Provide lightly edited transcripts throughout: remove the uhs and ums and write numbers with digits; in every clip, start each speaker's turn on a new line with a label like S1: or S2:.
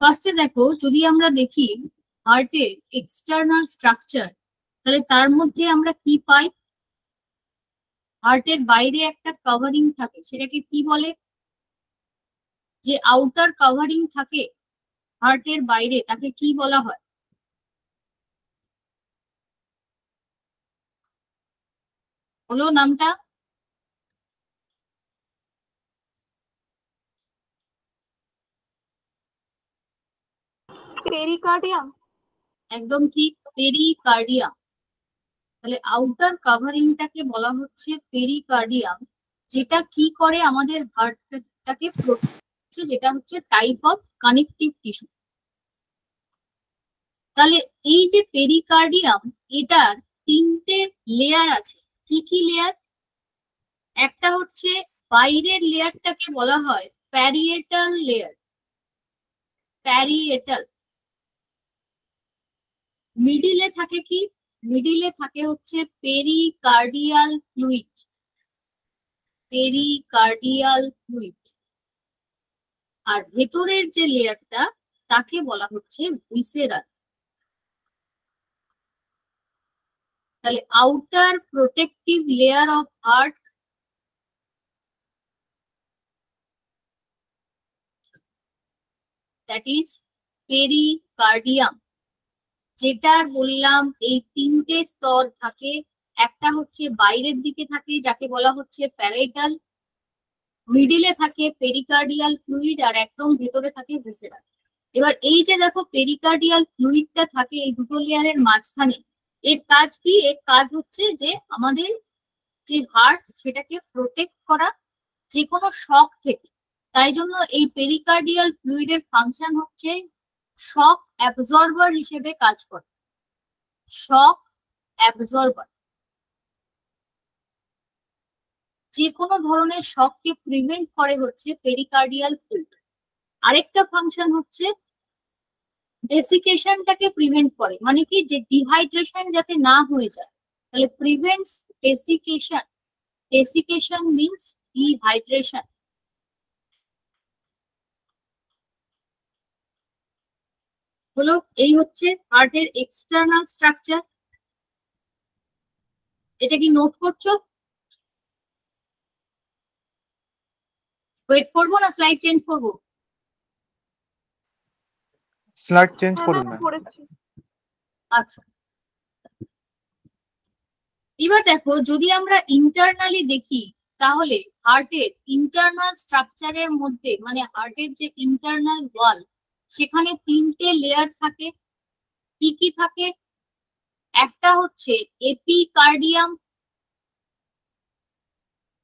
S1: ফার্স্টে দেখো, যদি আমরা দেখি হার্টের এক্সটার্নাল স্ট্রাকচার, তাহলে তার মধ্যে আমরা কি পাই? হার্টের বাইরে একটা কভারিং থাকে, সেটাকে কি বলে? যে আউটার কভারিং থাকে হার্টের বাইরে, তাকে কি বলা হয়? হলো নামটা?
S2: পেরিকার্ডিয়াম।
S1: একদম ঠিক, পেরিকার্ডিয়াম। তাহলে আউটার কাভারিংটাকে বলা হচ্ছে পেরিকার্ডিয়াম, যেটা কি করে আমাদের হার্টটাকে প্রোটেক্ট করছে, যেটা হচ্ছে টাইপ অফ কানেকটিভ টিস্যু। তাহলে এই যে পেরিকার্ডিয়াম, এটার তিনটে লেয়ার আছে। কি কি লেয়ার? একটা হচ্ছে বাইরের লেয়ারটাকে বলা হয় প্যারিয়েটাল লেয়ার, প্যারিয়েটাল। মিডিলে থাকে কি? মিডিলে থাকে হচ্ছে পেরিকার্ডিয়াল ফ্লুইড, পেরিকার্ডিয়াল ফ্লুইড। আর ভেতরের যে লেয়ারটা, তাকে বলা হচ্ছে ভিসেরাল। তাহলে outer protective layer of heart, that is pericardium. যেটার বললাম এই তিনটে স্তর থাকে। একটা হচ্ছে বাইরের দিকে থাকে, যাকে বলা হচ্ছে প্যারাইটাল, মিডিলে থাকে পেরিকার্ডিয়াল ফ্লুইড, আর একদম ভেতরে থাকে ভিসেরাল। এবার এই যে দেখো পেরিকার্ডিয়াল ফ্লুইডটা থাকে এই দুটো লেয়ারের মাঝখানে, এর কাজ কি? এর কাজ হচ্ছে যে আমাদের যে হার্ট, সেটাকে প্রোটেক্ট করা যে কোনো শক থেকে। তাই জন্য এই পেরিকার্ডিয়াল ফ্লুইডের ফাংশন হচ্ছে শক অ্যাবজর্বার হিসেবে কাজ করে, শক অ্যাবজর্বার। যে কোনো ধরনের শককে প্রিভেন্ট করে হচ্ছে পেরিকার্ডিয়াল ফ্লুইড। আরেকটা ফাংশন হচ্ছে ডেসিকেশনটাকে প্রিভেন্ট করে, মানে কি, যে ডিহাইড্রেশন যাতে না হয়ে যায়। তাহলে prevents desiccation, desiccation means dehydration. হলো, এই হচ্ছে হার্টের এক্সটার্নাল স্ট্রাকচার। এটা কি নোট করছো? ওয়েট করবো না স্লাইড চেঞ্জ করবো?
S3: স্লাইড চেঞ্জ করুন না।
S2: পড়েছি।
S1: আচ্ছা, এবার দেখো, যদি আমরা ইন্টারনালি দেখি, তাহলে হার্টের ইন্টারনাল স্ট্রাকচারের মধ্যে, মানে হার্টের যে ইন্টারনাল ওয়াল, সেখানে তিনটে লেয়ার থাকে। কি কি থাকে? একটা হচ্ছে এপিকার্ডিয়াম,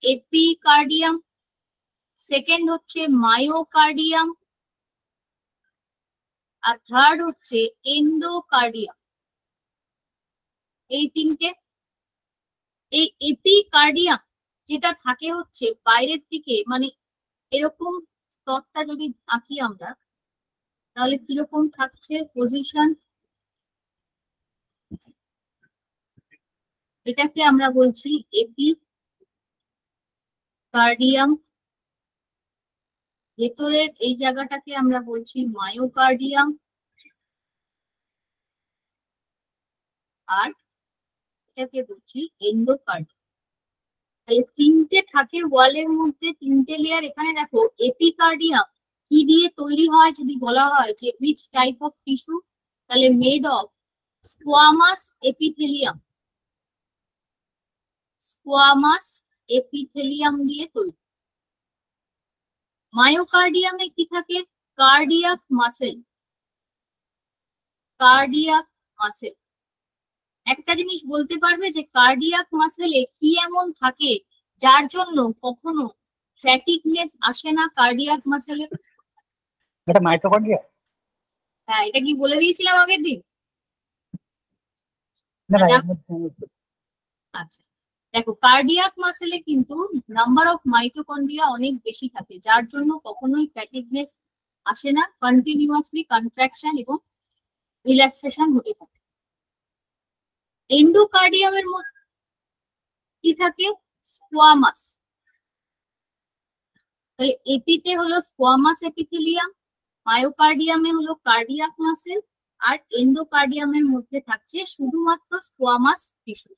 S1: এপিকার্ডিয়াম। সেকেন্ড হচ্ছে মায়োকার্ডিয়াম, আর থার্ড হচ্ছে এন্ডোকার্ডিয়াম। এই তিনটে। এই এপিকার্ডিয়াম যেটা থাকে হচ্ছে বাইরের দিকে, মানে এরকম স্তরটা যদি আঁকি আমরা, তাহলে কিরকম থাকছে পজিশন? এটাকে আমরা বলছি এপিকার্ডিয়াম। ভেতরের এই জায়গাটাকে আমরা বলছি মায়োকার্ডিয়াম, আর এটাকে বলছি এন্ডোকার্ডিয়াম। তাহলে তিনটে থাকে ওয়ালের মধ্যে, তিনটে লেয়ার। এখানে দেখো এপিকার্ডিয়াম কি দিয়ে তৈরি হয় যদি বলা হয় যে which টাইপ অফ টিস্যু, তাহলে made of squamous epithelium, squamous epithelium দিয়ে তৈরি। মায়োকার্ডিয়ামে কি থাকে? Cardiac muscle, cardiac muscle. একটা জিনিস বলতে পারবে যে কার্ডিয়াক মাসেলে কি এমন থাকে যার জন্য কখনো ফ্যাটিকনেস আসে না কার্ডিয়াক মাসেলে?
S4: এটা মাইটোকন্ড্রিয়া।
S1: হ্যাঁ, এটা কি বলে দিয়েছিলাম আগের দিন?
S4: না না,
S1: আচ্ছা, দেখো কার্ডিয়াক মাসেলে কিন্তু নাম্বার অফ মাইটোকন্ড্রিয়া অনেক বেশি থাকে, যার জন্য কখনোই ফ্যাটিকনেস আসে না, কন্টিনিউয়াসলি কন্ট্রাকশন এবং রিল্যাক্সেশন হতে থাকে। এন্ডোকার্ডিয়ামের মধ্যে কি থাকে? স্কোয়ামাস। তাহলে এপিতে হলো স্কোয়ামাস এপিথেলিয়াম, মায়োকার্ডিয়ামে হলো কার্ডিয়াক মাসেল, আর এন্ডোকার্ডিয়ামের মধ্যে থাকছে শুধুমাত্র স্কোয়ামাস টিস্যু।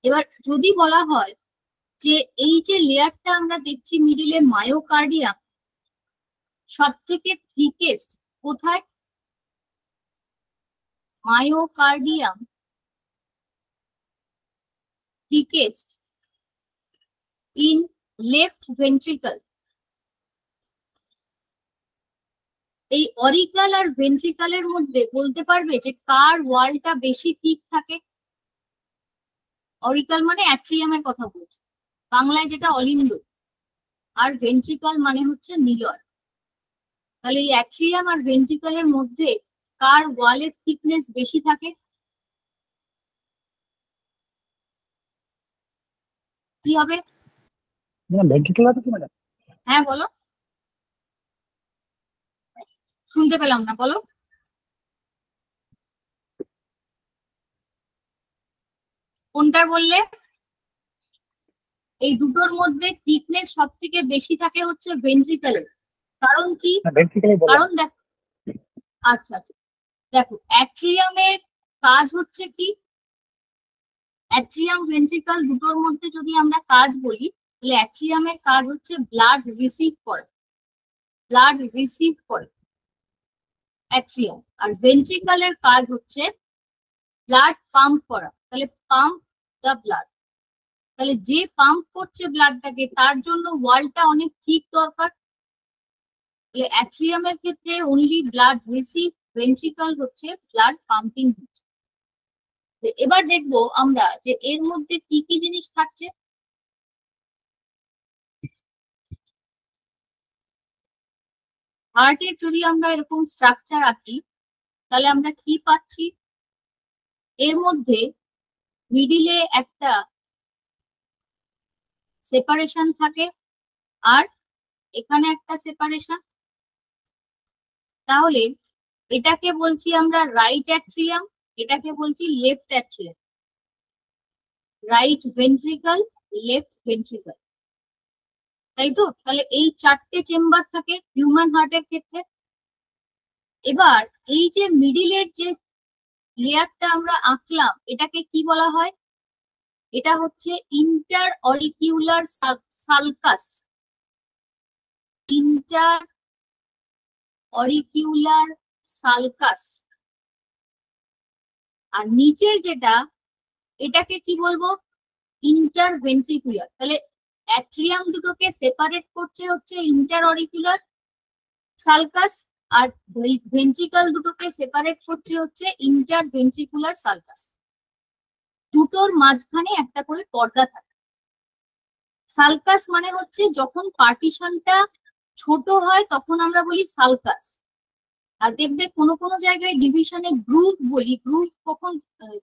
S1: এবার যদি বলা হয় যে এই যে লেয়ারটা আমরা দেখছি মিডিলে মায়োকার্ডিয়াম, সব থেকে থিকেস্ট কোথায়? Myocardium thickest in left ventricle. এই অরিকাল আর ভেন্ট্রিকলের মধ্যে বলতে পারবে যে কার ওয়ালটা বেশি থিক থাকে? অরিকাল মানে অ্যাট্রিয়ামের কথা বলছি, বাংলায় যেটা অলিন্দ, আর ভেন্ট্রিকল মানে হচ্ছে নিলয়। তাহলে এই অ্যাট্রিয়াম আর ভেন্ট্রিকলের মধ্যে কার ওয়ালের থিকনেস বেশি থাকে? কি হবে?
S4: ভেন্ট্রিকুলার কি ম্যাডাম?
S1: হ্যাঁ বলো, শুনতে পেলাম না, বলো। কোনটার বললে? এই দুটোর মধ্যে থিকনেস সব থেকে বেশি থাকে হচ্ছে ভেন্ট্রিকলের। কারণ কি?
S4: ভেন্ট্রিকুলার বললাম।
S1: কারণ দেখো, আচ্ছা আচ্ছা, দেখো অ্যাট্রিয়ামের কাজ হচ্ছে কি? অ্যাট্রিয়াম ভেন্ট্রিকল দুটোর মধ্যে যদি আমরা কাজ বলি, তাহলে অ্যাট্রিয়ামের কাজ হচ্ছে ব্লাড রিসিভ করে, ব্লাড রিসিভ করে অ্যাট্রিয়াম। আর ভেন্ট্রিকলের কাজ হচ্ছে ব্লাড পাম্প করা, তাহলে পাম্প দ্য ব্লাড। তাহলে যে পাম্প করছে ব্লাডটাকে তার জন্য ওয়ালটা অনেক ঠিক দরকার। তাহলে অ্যাট্রিয়ামের ক্ষেত্রে অনলি ব্লাড রিসিভ, ভেন্ট্রিকল হচ্ছে ব্লাড পাম্পিং হচ্ছে। এবার দেখবো আমরা যে এর মধ্যে কি কি জিনিস থাকছে। হার্টের যদি আমরা এরকম স্ট্রাকচার আঁকি, তাহলে আমরা কি পাচ্ছি? এর মধ্যে মিডিলে একটা সেপারেশন থাকে, আর এখানে একটা সেপারেশন। তাহলে এটাকে বলছি আমরা রাইট অ্যাট্রিয়াম, এটাকে বলছি left atrium. Right ventricle, left ventricle, তাই তো? তাহলে এই চারটে চেম্বার থাকে হিউম্যান হার্টের ক্ষেত্রে। এবার এই যে মিডিলের যে লেয়ারটা আমরা আঁকলাম, এটাকে কি বলা হয়? এটা হচ্ছে inter auricular sulcus. Inter auricular sulcus. আর নিচের যেটা, এটাকে কি বলবো? Inter ventricular. তাহলে অ্যাট্রিয়াম দুটোকে সেপারেট করছে হচ্ছে ইন্টার অরিকুলার সালকাস, আর ভেন্ট্রিকল দুটোকে সেপারেট করছে হচ্ছে ইন্টার ভেন্ট্রিকুলার সালকাস। দুটোর মাঝখানে একটা করে পর্দা থাকে। সালকাস মানে হচ্ছে যখন পার্টিশনটা ছোট হয় তখন আমরা বলি সালকাস। আর দেখবে কোনো কোনো জায়গায় ডিভিশনে গ্রুভ বলি। গ্রুভ কখন,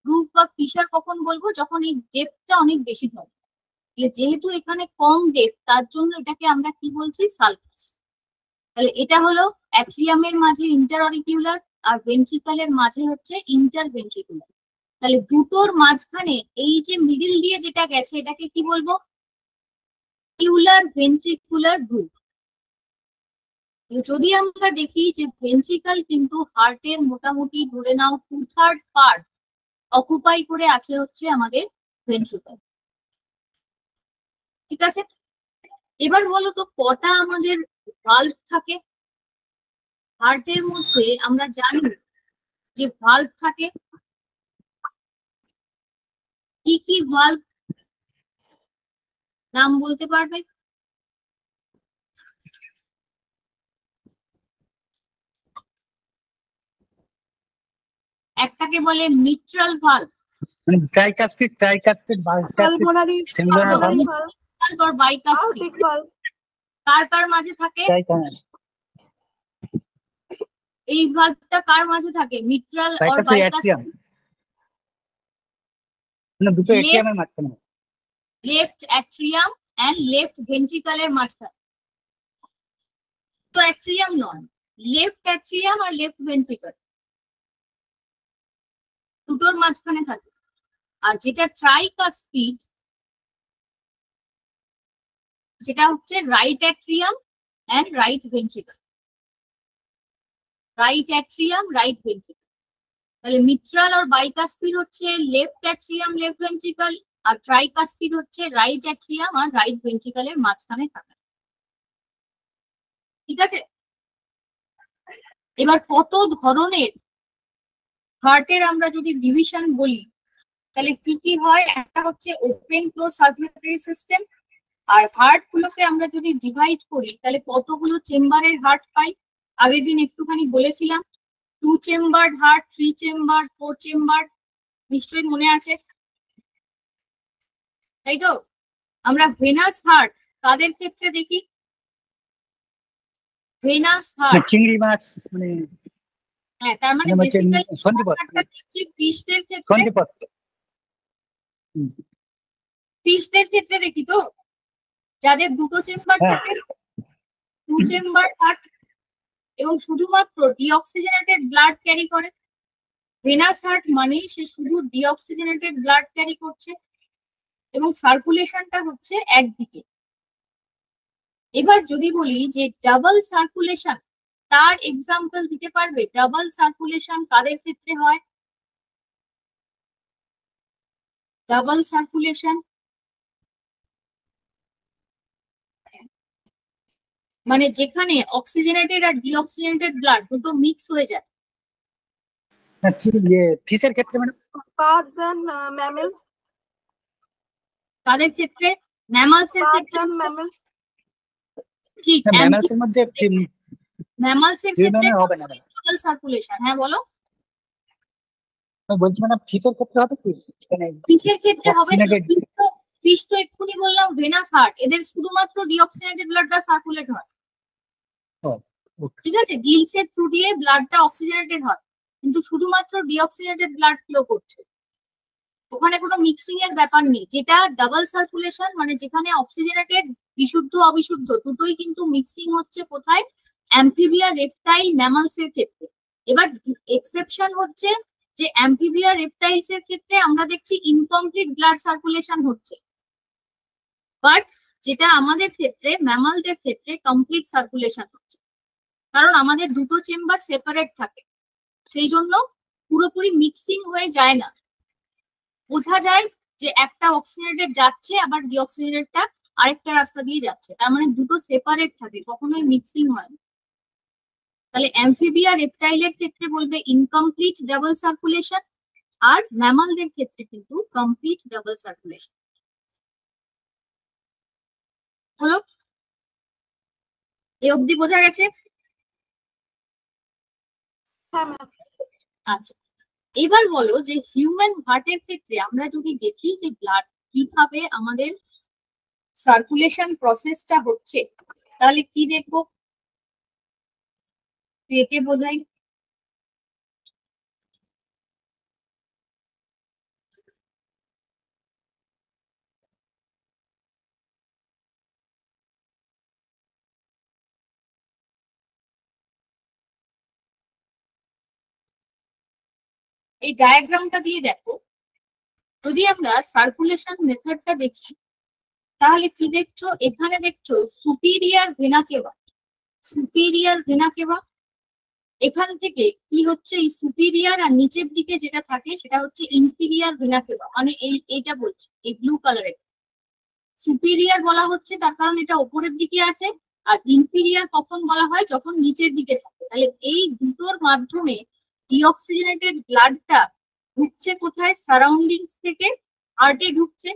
S1: গ্রুভ বা ফিশার কখন বলবো? যখন এই ডেপথটা অনেক বেশি থাকে। যেহেতু এখানে কম ডেপথ, তার জন্য এটাকে আমরা কি বলছি? সালকাস। তাহলে এটা হলো অ্যাট্রিয়ামের মাঝে ইন্টার অরিকিউলার, আর ভেন্ট্রিকলের মাঝে হচ্ছে ইন্টার ভেন্ট্রিকুলার। তাহলে দুটোর মাঝখানে এই যে মিডিল দিয়ে যেটা গেছে, এটাকে কি বলবো? কিউলার ভেন্ট্রিকুলার গ্রুভ। যদি আমরা দেখি যে ভেন্ট্রিকল কিন্তু হার্টের মোটামুটি ধরে নাও 2/3 পার্ট অকুপাই করে আছে হচ্ছে আমাদের ভেন্ট্রিকল। ঠিক আছে, এবার বলো তো কটা আমাদের ভালভ থাকে হার্টের মধ্যে? আমরা জানি যে ভালভ থাকে। কি কি ভালভ নাম বলতে পারবে? একটাকে বলে মিট্রাল ভালভ,
S4: মানে tricuspid,
S2: Pulmonary,
S4: similar
S2: pulmonary
S4: valve.
S2: valve,
S1: valve আর বাইকাস্পিড।
S2: aortic valve,
S1: কার কার মাঝে থাকে? এই ভালভটা কার মাঝে থাকে? মিট্রাল আর বাইকাস্পিড।
S4: মানে দুটো অ্যাট্রিয়ামের মাঝখানে।
S1: লেফট অ্যাট্রিয়াম এন্ড লেফট ভেন্ট্রিকলের মাঝখানে। তো অ্যাট্রিয়াম নয়, লেফট অ্যাট্রিয়াম আর লেফট ভেন্ট্রিকল দুটোর মাঝখানে থাকে। আর যেটা ট্রাইকাস্পিড, সেটা হচ্ছে right atrium and right ventricle. Right atrium, right ventricle. তাহলে মিট্রাল আর বাইকাস্পিড হচ্ছে লেফট অ্যাট্রিয়াম, লেফট ভেন্ট্রিকল, আর ট্রাইকাস্পিড হচ্ছে রাইট অ্যাট্রিয়াম আর রাইট ভেন্ট্রিকলের মাঝখানে থাকে। ঠিক আছে, এবার কত ধরনের হার্টের আমরা যদি ডিভিশন বলি তাহলে কি কি হয়, একটা হচ্ছে ওপেন ক্লোজ সার্কুলেটরি সিস্টেম, আর হার্ট গুলোকে আমরা যদি ডিভাইড করি তাহলে কতগুলো চেম্বারের হার্ট পাই। আগের দিন একটুখানি বলেছিলাম 2 চেম্বার হার্ট, 3 চেম্বার, 4 চেম্বার, নিশ্চয়ই মনে আছে, তাই তো? আমরা ভেনাস হার্ট কাদের ক্ষেত্রে দেখি? ভেনাস হার্ট,
S4: চিংড়ি মাছ মানে
S1: হ্যাঁ, তার মানে
S4: মানে হচ্ছে
S1: বেসিক্যালি
S4: সন্ধিপথ,
S1: ফিশদের ক্ষেত্রে,
S4: সন্ধিপথ।
S1: ফিশদের ক্ষেত্রে দেখি তো, যাদের দুটো চেম্বার
S4: হ্যাঁ।
S1: থাকে, 2 চেম্বার হার্ট, এবং শুধুমাত্র ডিঅক্সিজেনেটেড ব্লাড ক্যারি করে। ভেনাস হার্ট মানে সে শুধু ডিঅক্সিজেনেটেড ব্লাড ক্যারি করছে এবং সার্কুলেশনটা হচ্ছে একদিকে। এবার যদি বলি যে ডাবল সার্কুলেশন, তার এক্সাম্পল দিতে পারবে? ডাবল সার্কুলেশন কাদের ক্ষেত্রে হয়? ডাবল সার্কুলেশন মানে যেখানে অক্সিজেনেটেড আর ডিঅক্সিজেনেটেড ব্লাড দুটো মিক্স হয়ে যায়।
S4: ফিশের ক্ষেত্রে মানে
S2: Birds and mammals.
S1: তাদের ক্ষেত্রে, ম্যামালস এর
S2: Birds
S1: ক্ষেত্রে
S2: and mammals.
S1: ঠিক,
S4: ম্যামালসের মধ্যে
S1: ম্যামালস এর ক্ষেত্রে
S4: হিউম্যানের হবে না।
S1: Double circulation. হ্যাঁ বলো।
S4: আমি বলছি মানে ফিশের ক্ষেত্রে হবে কি? মানে
S1: ফিশের ক্ষেত্রে হবে না।
S4: oxygenated-
S1: ফিশ তো এক্ষুনি বললাম ভেনাস হার্ট, এদের শুধুমাত্র ডিঅক্সিজেনেটেড ব্লাডটা সার্কুলেট হয়।
S4: ও, okay.
S1: ঠিক আছে, গিলস এর থ্রু দিয়ে ব্লাডটা অক্সিজেনেটেড হয়, কিন্তু শুধুমাত্র ডিঅক্সিজেনেটেড ব্লাড ফ্লো করছে, ওখানে কোনো মিক্সিং এর ব্যাপার নেই। যেটা ডাবল সার্কুলেশন মানে যেখানে অক্সিজেনেটেড, বিশুদ্ধ অবিশুদ্ধ দুটোই কিন্তু মিক্সিং হচ্ছে কোথায়? অ্যাম্ফিবিয়া, রেপটাইল, ম্যামালস এর ক্ষেত্রে। এবার এক্সেপশন হচ্ছে যে অ্যাম্ফিবিয়া, রেপটাইলস এর ক্ষেত্রে আমরা দেখছি ইনকমপ্লিট ব্লাড সার্কুলেশন হচ্ছে, বাট যেটা আমাদের ক্ষেত্রে, ম্যামালদের ক্ষেত্রে কমপ্লিট সার্কুলেশন হচ্ছে, কারণ আমাদের দুটো চেম্বার সেপারেট থাকে, সেই জন্য পুরোপুরি মিক্সিং হয়ে যায় না। বোঝা যায় যে একটা অক্সিজেনেটেড যাচ্ছে আবার ডিঅক্সিজেনেটটা আরেকটা রাস্তা দিয়ে যাচ্ছে, তার মানে দুটো সেপারেট থাকে, কখনোই মিক্সিং হয় না। তাহলে অ্যাম্ফিবিয়া, রেপটাইলের ক্ষেত্রে বলবে ইনকমপ্লিট ডাবল সার্কুলেশন, আর ম্যামালদের ক্ষেত্রে কিন্তু কমপ্লিট ডাবল সার্কুলেশন। হলো? এ অবধি বোঝা গেছে?
S2: হ্যাঁ ম্যাম।
S1: আচ্ছা, এবার বলো যে হিউম্যান হার্টের ক্ষেত্রে আমরা যদি দেখি যে ব্লাড কিভাবে আমাদের সার্কুলেশন প্রসেসটা হচ্ছে, তাহলে কি দেখবো? একে বোঝাই। এই ডায়াগ্রামটা দিয়ে দেখো, যদি আমরা সার্কুলেশন মেথডটা দেখি তাহলে কি দেখছো? এখানে দেখছো সুপিরিয়ার ভেনা কেভা, সুপিরিয়ার ভেনা কেভা। এখান থেকে কি হচ্ছে, এই সুপিরিয়ার আর নিচের দিকে যেটা থাকে সেটা হচ্ছে ইনফিরিয়ার ভেনা কেভা, মানে এইটা বলছে, এই ব্লু কালারের সুপিরিয়ার বলা হচ্ছে তার কারণ এটা ওপরের দিকে আছে, আর ইনফিরিয়ার কখন বলা হয়? যখন নিচের দিকে থাকে। তাহলে এই দুটোর মাধ্যমে ডিঅক্সিজেনেটেড ব্লাডটা ঢুকছে কোথায়? সারাউন্ডিংস থেকে হার্টে ঢুকছে।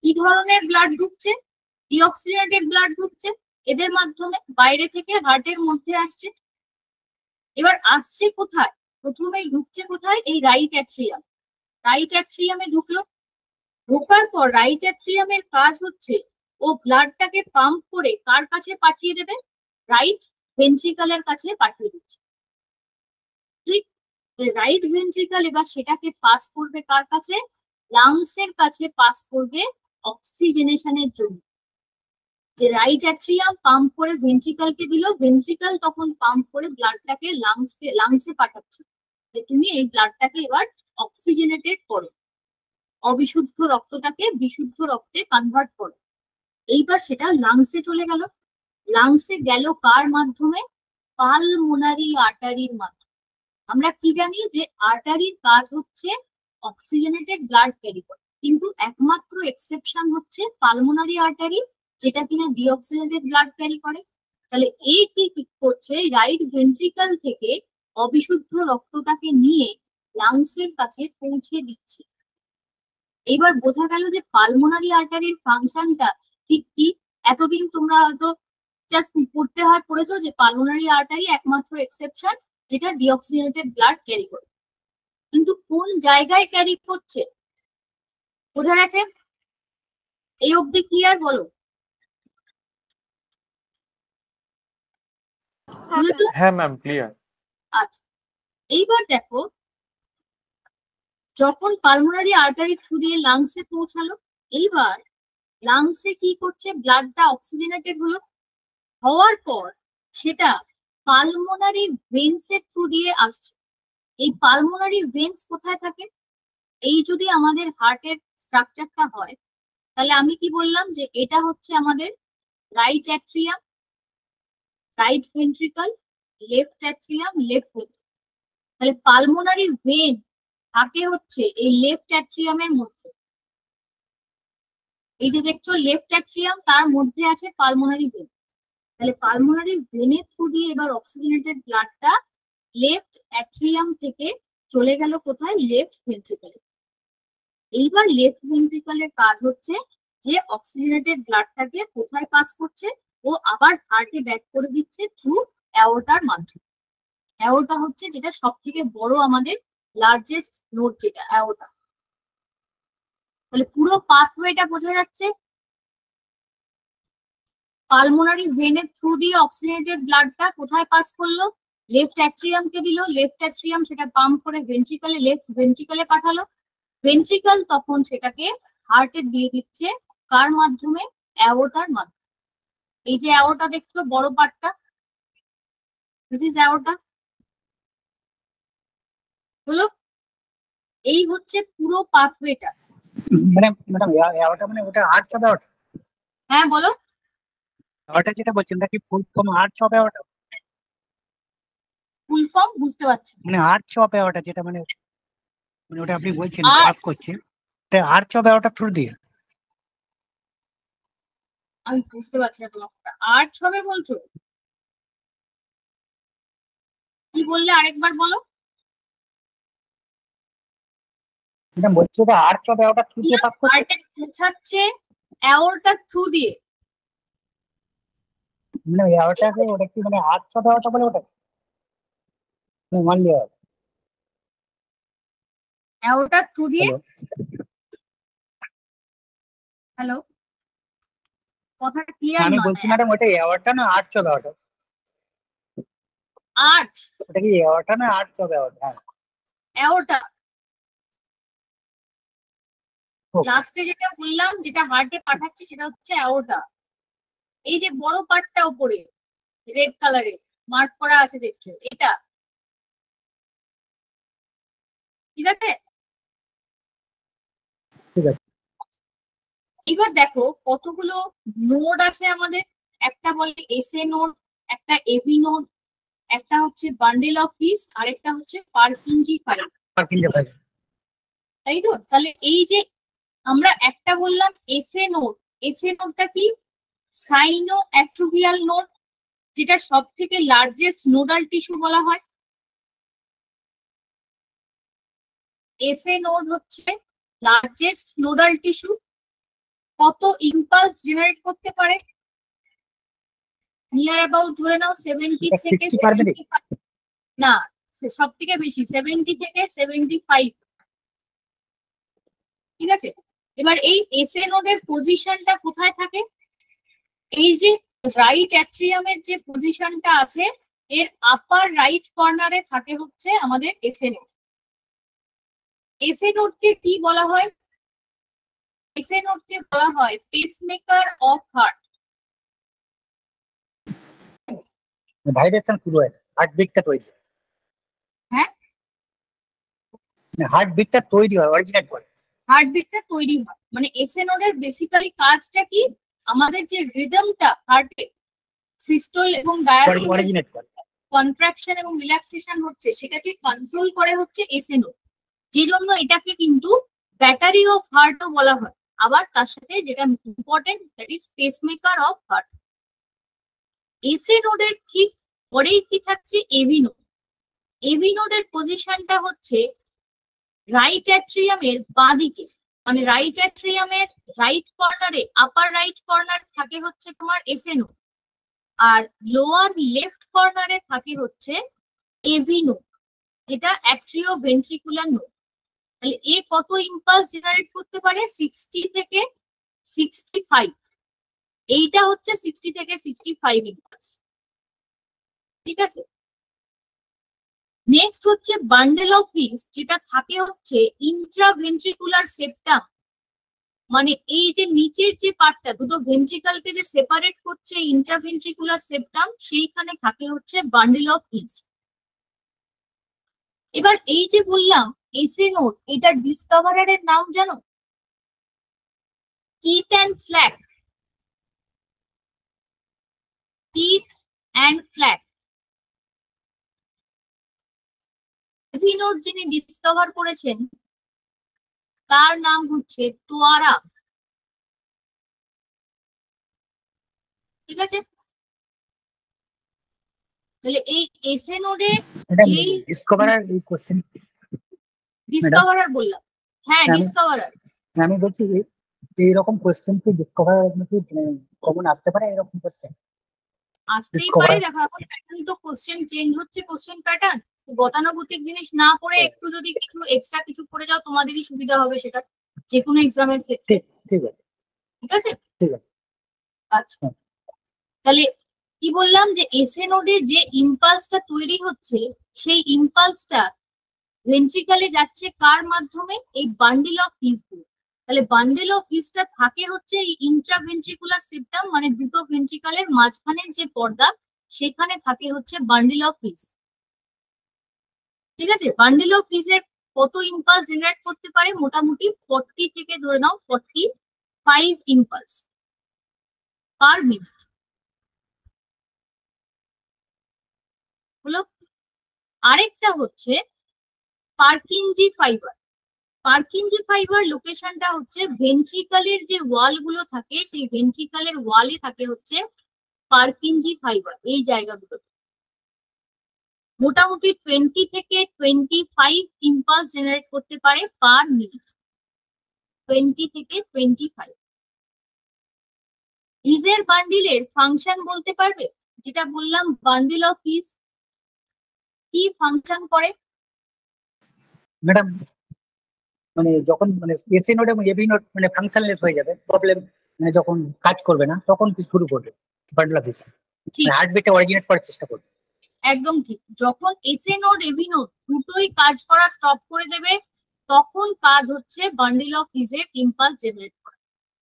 S1: কি ধরনের ব্লাড ঢুকছে? ডিঅক্সিজেনেটেড ব্লাড ঢুকছে, এদের মাধ্যমে বাইরে থেকে হার্টের মধ্যে আসছে। এবার আসছে কোথায়? প্রথমেই ঢুকছে কোথায়? এই রাইট অ্যাট্রিয়াম। রাইট অ্যাট্রিয়ামে ঢুকলো, ঢোকার পর রাইট অ্যাট্রিয়ামের কাজ হচ্ছে ও ব্লাডটাকে পাম্প করে কার কাছে পাঠিয়ে দেবে? রাইট ভেন্ট্রিকলের কাছে পাঠিয়ে দিচ্ছে। ঠিক, রাইট ভেন্ট্রিকল এবার সেটাকে পাস করবে কার কাছে? লাংস এর কাছে পাস করবে অক্সিজেনেশনের জন্য। যে রাইট অ্যাট্রিয়াম পাম্প করে ভেন্ট্রিকলকে দিল, ভেন্ট্রিকল তখন পাম্প করে ব্লাডটাকে লাংসে পাঠাচ্ছে যে তুমি এই ব্লাডটাকে এবার অক্সিজেনেটেড করো, অবিশুদ্ধ রক্তটাকে বিশুদ্ধ রক্তে কনভার্ট করো। এইবার সেটা লাংসে চলে গেল, লাংসে গেল কার মাধ্যমে? পালমোনারি আর্টারির মাধ্যমে। আমরা কি জানি যে আর্টারির কাজ হচ্ছে অক্সিজেনেটেড ব্লাড ক্যারি করা, কিন্তু একমাত্র এক্সেপশন হচ্ছে পালমোনারি আর্টারি, যেটা কিনা ডিঅক্সিজেনেটেড ব্লাড ক্যারি করে। তাহলে এই কি করছে, রাইট ভেন্ট্রিকল থেকে অবিশুদ্ধ রক্তটাকে নিয়ে লাংসের কাছে পৌঁছে দিচ্ছে। এইবার বোঝা গেল যে পালমোনারি আর্টারির ফাংশনটা ঠিক কি। এতদিন তোমরা হয়তো জাস্ট পড়তে হয় পড়েছো যে পালমোনারি আর্টারি একমাত্র এক্সেপশন যেটা ডিঅক্সিজেনেটেড ব্লাড ক্যারি করে, কিন্তু কোন জায়গায় ক্যারি করছে বোঝা গেছে? এই অবধি ক্লিয়ার? বলো। বুঝেছো?
S3: হ্যাঁ ম্যাম ক্লিয়ার।
S1: আচ্ছা, এইবার দেখো, যখন পালমোনারি আর্টারি থ্রু দিয়ে লাংসে পৌঁছালো, এইবার লাংসে কি করছে, ব্লাডটা অক্সিজেনেটেড হলো, হওয়ার পর সেটা পালমোনারি ভেন্সের থ্রু দিয়ে আসছে। এই পালমোনারি ভেন্স কোথায় থাকে? এই যদি আমাদের হার্টের স্ট্রাকচারটা হয়, তাহলে আমি কি বললাম যে এটা হচ্ছে আমাদের right atrium, right ventricle, left atrium, left ventricle. তাহলে পালমোনারি ভেন থাকে হচ্ছে এই লেফট অ্যাট্রিয়ামের মধ্যে। এই যে দেখছো লেফট অ্যাট্রিয়াম, তার মধ্যে আছে পালমোনারি ভেন। তাহলে পালমোনারি ভেনের থ্রু দিয়ে এবার অক্সিজেনেটেড ব্লাডটা লেফট অ্যাট্রিয়াম থেকে চলে গেল কোথায়? লেফট ভেন্ট্রিকলে। এইবার লেফট ভেন্ট্রিকলের কাজ হচ্ছে যে অক্সিজেনেটেড ব্লাডটাকে কোথায় পাস করছে, ও আবার হার্টে ব্যাক করে দিচ্ছে থ্রু অ্যাওর্টার মাধ্যমে। অ্যাওর্টা হচ্ছে যেটা সব থেকে বড় আমাদের লার্জেস্ট নোড, যেটা অ্যাওর্টা। তাহলে পুরো পাথওয়েটা বোঝা যাচ্ছে। পালমোনারি ভেনের থ্রু দিয়ে অক্সিজেনেটেড ব্লাডটা কোথায় পাস করলো? লেফট অ্যাট্রিয়ামকে দিল, লেফট অ্যাট্রিয়াম সেটা পাম্প করে ভেন্ট্রিকলে, লেফট ভেন্ট্রিকলে পাঠালো, ভেন্ট্রিকল তখন সেটাকে হার্টে দিয়ে দিচ্ছে কার মাধ্যমে? অ্যাওর্টার মাধ্যমে। এই যে অ্যাওর্টা দেখছো বড় পার্টটা, দিস ইজ অ্যাওর্টা হলো। এই হচ্ছে পুরো পাথওয়েটা।
S4: ম্যাডাম ম্যাডাম ওটা মানে ওটা আর্চ হবে ওটা?
S1: হ্যাঁ বলো।
S4: ওটা যেটা বলছেন ওটা কি ফুল ফর্ম আর্চ হবে ওটা?
S1: ফুল ফর্ম বুঝতে পারছি না।
S4: মানে আর্চ হবে ওটা যেটা মানে মানে ওটা আপনি বলছেন
S1: আর
S4: পাস করছে, এটা আর্চ হবে ওটা থ্রু দিয়ে?
S1: আমি বুঝতে পারছি না তোমার কথা। আর্চ হবে বলছো? কি বললে আরেকবার বলো।
S4: ম্যাডাম বলছি ওটা আর্চ হবে ওটা থ্রু দিয়ে পাস করছে?
S1: হার্টে পৌঁছাচ্ছে অ্যাওর্টার থ্রু দিয়ে।
S4: মানে ওটাকে ওটা কি মানে আর্চ হবে ওটা বলে ওটা মানলি?
S1: অ্যাওর্টার থ্রু দিয়ে।
S4: হ্যালো
S1: হ্যালো, কথাটা ক্লিয়ার
S4: আমি
S1: নয়।
S4: বলছি ম্যাডাম ওটা এওয়ারটা না আর্চ হবে ওটা?
S1: আর্চ,
S4: ওটা কি এওয়ারটা না আর্চ হবে ওটা? হ্যাঁ
S1: অ্যাওর্টা।
S4: Okay.
S1: লাস্টে যেটা বললাম, যেটা হার্টে পাঠাচ্ছে সেটা হচ্ছে অ্যাওর্টা। এই যে বড় পার্টটা উপরে রেড কালারে মার্ক করা আছে দেখছো, এটা। ঠিক আছে?
S4: ঠিক আছে।
S1: এবার দেখো কতগুলো নোড আছে আমাদের। একটা বলে এসএ নোড, একটা এবি নোড, একটা হচ্ছে বান্ডেল অফ পিস, আর একটা হচ্ছে পারকিনজি ফাইল। তাই তো? তাহলে এই যে আমরা একটা বললাম এসএ নোড, এসএ নোডটা কি? সাইনো অ্যাট্রোভিয়াল নোড, যেটা সব থেকে লার্জেস্ট নোডাল টিস্যু বলা হয়। এসএ নোড হচ্ছে লার্জেস্ট নোডাল টিস্যু। কত ইম্পালস জেনারেট করতে পারে? নিয়ার অ্যাবাউট ধরে নাও 70 থেকে 75। না, সব থেকে বেশি 70 থেকে 75। ঠিক আছে? এবার এই এসএ নোডের পজিশনটা কোথায় থাকে? এই যে রাইট অ্যাট্রিয়ামের যে পজিশনটা আছে, এর আপার রাইট কর্নারে থাকে হচ্ছে আমাদের এসএ নোড। এসএ নোডকে কি বলা হয়? এসএ নোডকে বলা হয় পেসমেকার অফ হার্ট।
S4: ভাইব্রেশন শুরু হয়, হার্টবিটটা তৈরি।
S1: হ্যাঁ,
S4: হার্টবিটটা তৈরি হয়, অরিজিনেট করে।
S1: হার্টবিটটা তৈরি হয় মানে এসএ নোডের বেসিক্যালি কাজটা কি? আমাদের যে রিদমটা হার্টে, সিস্টোল এবং ডায়াস্টোল
S4: অরিজিনেট করে।
S1: কন্ট্রাকশন এবং রিল্যাক্সেশন হচ্ছে, সেটাকে কন্ট্রোল করে হচ্ছে এসএ নোড, যে জন্য এটাকে কিন্তু ব্যাটারি অফ হার্টও বলা হয়। আবার তার সাথে যেটা important, that is pacemaker of heart. SA নোডের ঠিক পরেই কি থাকছে, এভি নোড। এভি নোডের পজিশনটা হচ্ছে রাইট অ্যাট্রিয়ামের বাঁদিকে, মানে রাইট অ্যাট্রিয়ামের রাইট কর্নারে, আপার রাইট কর্নার থাকে হচ্ছে তোমার এসএ নোড, আর লোয়ার লেফট কর্নারে থাকে হচ্ছে এভি নোড, যেটা অ্যাট্রিও ভেন্ট্রিকুলার নোড। তাহলে এ কত ইম্পালস জেনারেট করতে পারে, 60 থেকে 65। এইটা হচ্ছে 60 থেকে 65 ইম্পালস। ঠিক আছে, নেক্সট হচ্ছে বান্ডেল অফ হিলস, যেটা থাকে হচ্ছে ইন্ট্রাভেন্ট্রিকুলার সেপ্টাম, মানে এই যে নিচের যে পার্টটা দুটো ভেন্ট্রিকলকে যে সেপারেট করছে ইন্ট্রাভেন্ট্রিকুলার সেপ্টাম, সেইখানে থাকে হচ্ছে বান্ডেল অফ হিলস। এবার এই যে বললাম এসএ নোড, এটা ডিসকভারারের নাম জানো? Keith and Flack. Keith and Flack. AV node যিনি ডিসকভার করেছেন তার নাম হচ্ছে তোয়ারা। ঠিক আছে, তাহলে এই এসএ নোডে যেই
S4: ডিসকভারার এই কোশ্চেন
S1: ডিসকভারার বললাম, হ্যাঁ ডিসকভারার,
S4: আমি বলছি এইরকম কোশ্চেন কি ডিসকভারার নাকি কমন আসতে পারে, এরকম কোশ্চেন
S1: আসতেই পারে। দেখো এখন প্যাটার্ন তো কোশ্চেন চেঞ্জ হচ্ছে, কোশ্চেন প্যাটার্ন, গতানুগতিক জিনিস না পড়ে একটু যদি কিছু এক্সট্রা কিছু পড়ে যাও তোমাদেরই সুবিধা হবে, সেটা যে কোনো এক্সামের ক্ষেত্রে।
S4: ঠিক আছে,
S1: ঠিক আছে,
S4: ঠিক আছে।
S1: আচ্ছা, তাহলে কি বললাম যে এসএ নোডে যে ইম্পালসটা তৈরি হচ্ছে, সেই ইম্পালসটা ভেন্ট্রিকলে যাচ্ছে কার মাধ্যমে, এই বান্ডেল অফ হিস দিয়ে। তাহলে বান্ডেল অফ হিসটা থাকে হচ্ছে এই ইন্ট্রাভেন্ট্রিকুলার সেপ্টাম, মানে দুটো ভেন্ট্রিকলের মাঝখানের যে পর্দা, সেখানে থাকে হচ্ছে বান্ডেল অফ হিস। ঠিক আছে, বান্ডেল অফ হিসের কত ইম্পালস জেনারেট করতে পারে, মোটামুটি 40 থেকে ধরে নাও 45 ইম্পালস পার মিনিট হলো। আরেকটা হচ্ছে পার্কিনজি ফাইবার। পার্কিনজি ফাইবার লোকেশনটা হচ্ছে ভেন্ট্রিকলের যে ওয়াল গুলো থাকে, সেই ভেন্ট্রিকলের ওয়ালে থাকে হচ্ছে পার্কিনজি ফাইবার, এই জায়গাগুলো। মোটামুটি 20 থেকে 25 ইম্পালস জেনারেট করতে পারে পার মিনিট। 20 থেকে 25। হিসের বান্ডিলের ফাংশন বলতে পারবে? যেটা বললাম বান্ডিল অফ হিস কি ফাংশন করে
S4: ম্যাডাম? মানে যখন মানে এসএ নোড এবং এভি নোড মানে ফাংশনলেস হয়ে যাবে, প্রবলেম মানে যখন কাজ করবে না, তখন কি শুরু করবে বান্ডেল অফ হিস,
S1: ঠিক,
S4: হার্টবিটটা অরিজিনেট করার চেষ্টা করবে।
S1: একদম ঠিক। যখন এসএ নোড এভি নোড দুটোই কাজ করা স্টপ করে দেবে, তখন কাজ হচ্ছে বান্ডিল অফ হিসের ইম্পালস জেনারেট করা।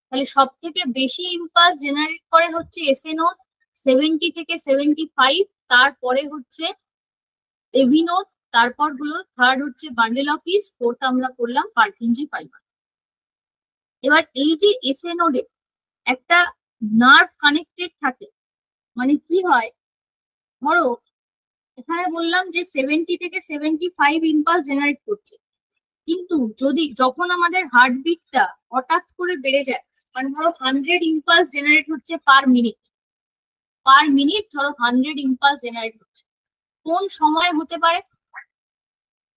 S1: তাহলে সব থেকে বেশি ইম্পালস জেনারেট করে হচ্ছে এসএ নোড, 70 থেকে 75। তারপরে হচ্ছে এভি নোড, তারপর হলো থার্ড হচ্ছে বান্ডেল অফ হিস, ফোর্থ আমরা করলাম পার্কিনজি ফাইবার। এবার এই যে এসএ নোডে একটা নার্ভ কানেক্টেড থাকে, মানে কি হয়, ধরো এখানে বললাম যে 70 থেকে 75 ইম্পালস জেনারেট করছে, কিন্তু যখন আমাদের হার্টবিটটা হঠাৎ করে বেড়ে যায়, মানে ধরো 100 ইম্পালস জেনারেট হচ্ছে পার মিনিট, ধরো 100 ইম্পালস জেনারেট হচ্ছে, কোন সময় হতে পারে,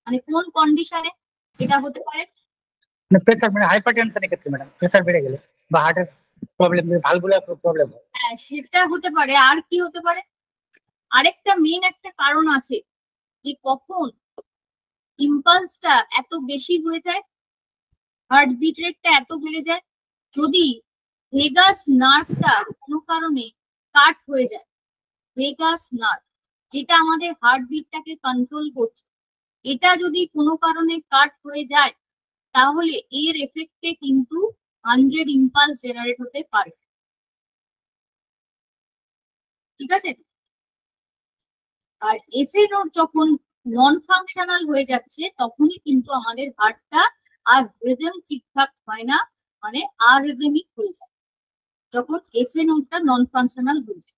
S1: মানে কোন কন্ডিশনে এটা হতে পারে?
S4: মানে প্রেসার, মানে হাইপারটেনশনের ক্ষেত্রে ম্যাডাম, প্রেসার বেড়ে গেলে বা হার্টের প্রবলেম, ভালভুলার প্রবলেম হয়।
S1: হ্যাঁ, সেটা হতে পারে। আর কি হতে পারে? আরেকটা মেন একটা কারণ আছে, যে কখন ইম্পালসটা এত বেশি হয়ে যায়, হার্টবিট রেটটা এত বেড়ে যায়, যদি ভেগাস নার্ভটা কোনো কারণে কাট হয়ে যায়। ভেগাস নার্ভ, যেটা আমাদের হার্টবিটটাকে কন্ট্রোল করছে, এটা যদি কোনো কারণে কাট হয়ে যায়, তাহলে এর এফেক্টে কিন্তু 100 ইম্পালস জেনারেট হতে পারে। ঠিক আছে, আর এসএ নোড যখন নন ফাংশনাল হয়ে যাচ্ছে, তখনই কিন্তু আমাদের হার্টটা আর রিদম ঠিকঠাক হয় না, মানে আরিদমিক হয়ে যায়, যখন এসএ নোডটা নন ফাংশনাল হয়ে যায়।